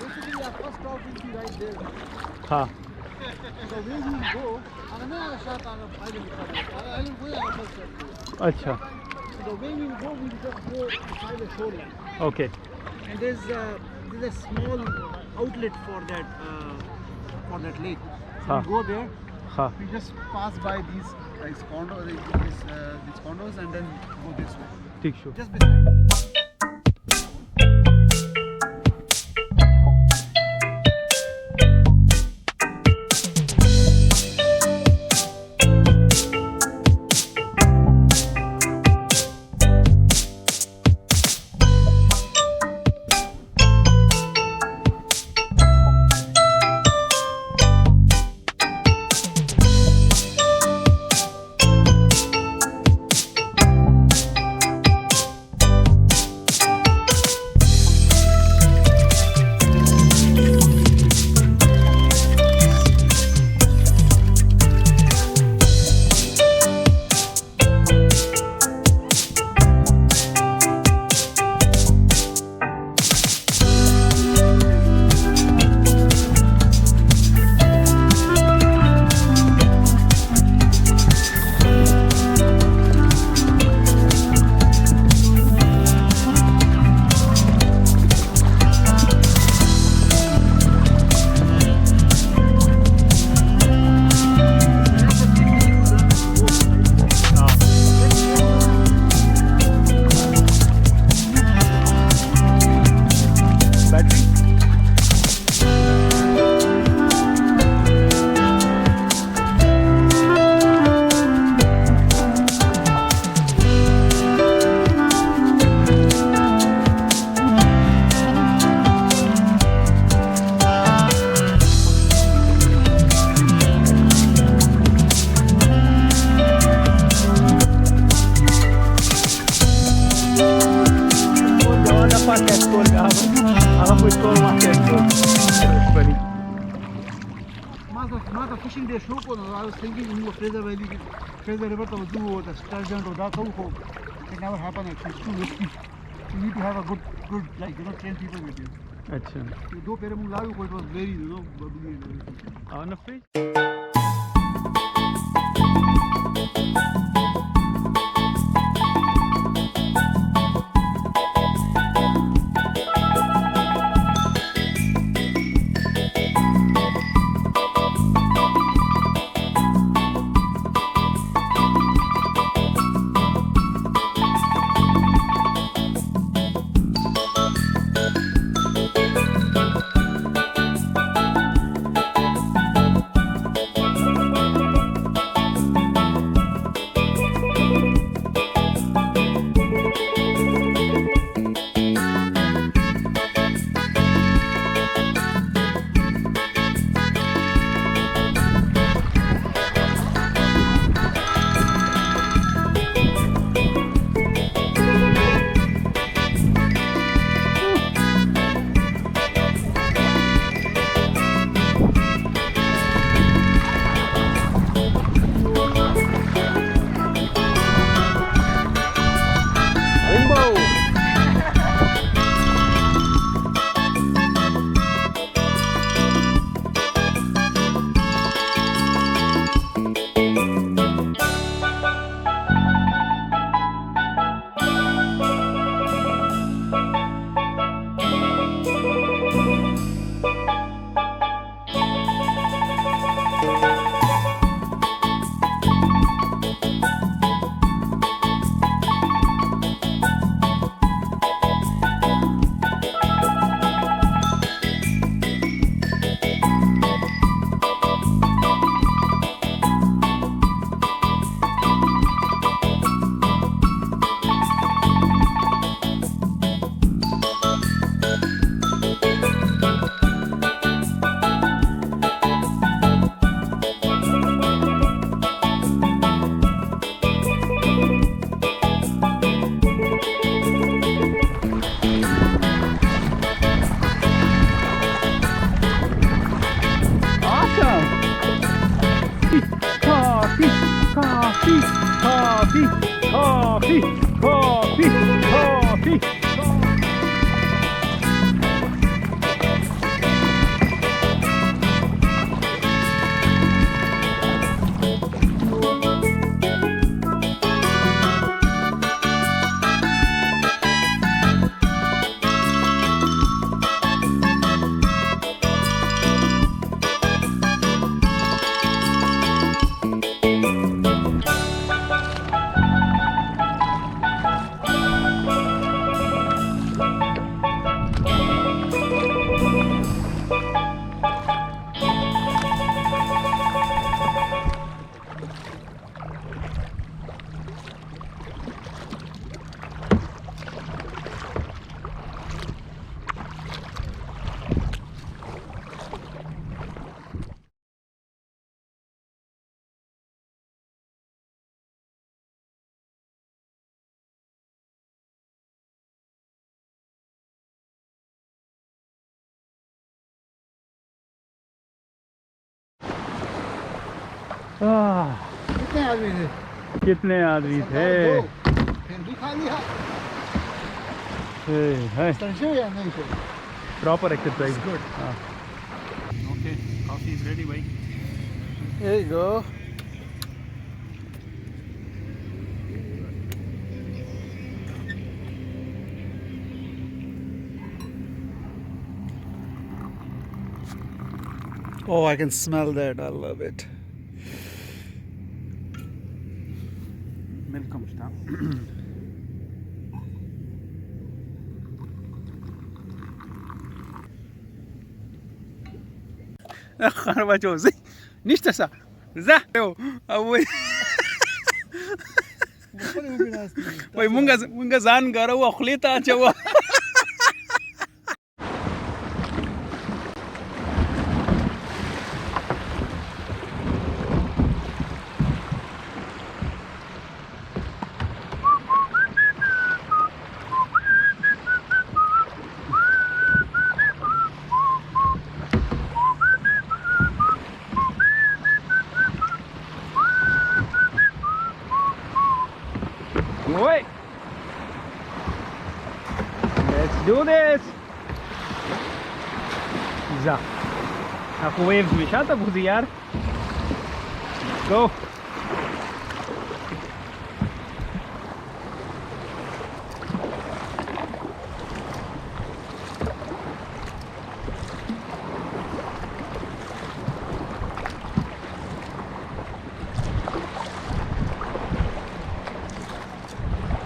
Basically, our first stop will be right there. हाँ. So where we will go, I will go our first stop. अच्छा. So the way we will go, we will just go by the shoreline. Okay. And there's a small outlet for that lake. So we go there. हाँ. We just pass by these condos and then go this way. ठीक show. Just beside. Fishing day show, I was thinking in the Fraser Valley, Fraser River, to do the sturgeon or that. It never happened actually. It's too risky. You need to have a good, like, train people with you. अच्छा. So, it was very, bubbly and everything. On the fridge. coffee, coffee, coffee, coffee. कितने आदमी थे? कितने आदमी थे? फिर भी खा लिया। Exercise या नहीं फिर? Proper exercise. Good. Okay, coffee is ready, bhai. There you go. Oh, I can smell that. I love it. Milk comes down. Carvacho, zi. Niște sa. Za. Eu. Awoi. Păi munga zan gara wa khlita chawa. Wait. Let's do this. Za. Aku waves mișată buzi iar. Go.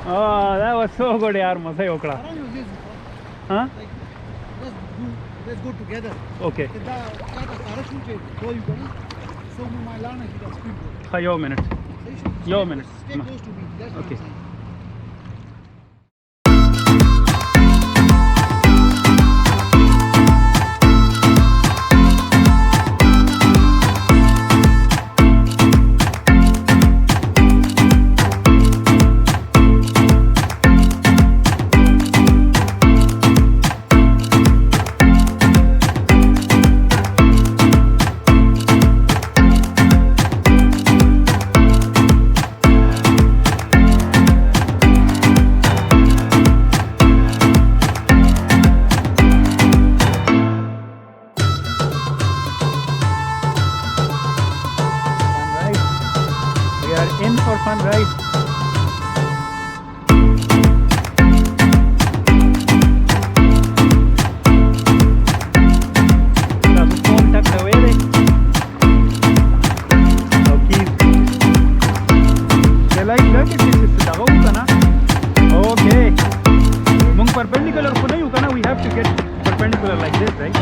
Oh, that was so good, yaar. Masa hi okda. Huh? Let's go together. Okay. Ha, yo minute. Yo minute. Stay close to me. That's what Okay. I'm saying. In for fun ride. Got the phone tucked away there. Okay. They like that it is dago kana. Okay. Mung perpendicular ko nahi kana, we have to get perpendicular like this, right?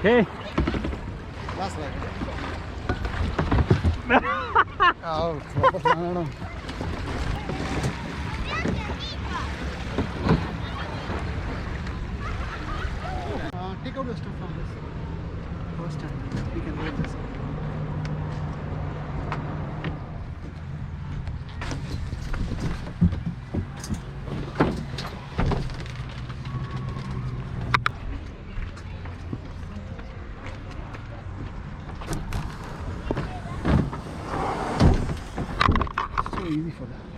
Okay. That's like oh, no. Take out the stuff from this first time. We can load this. So easy for that.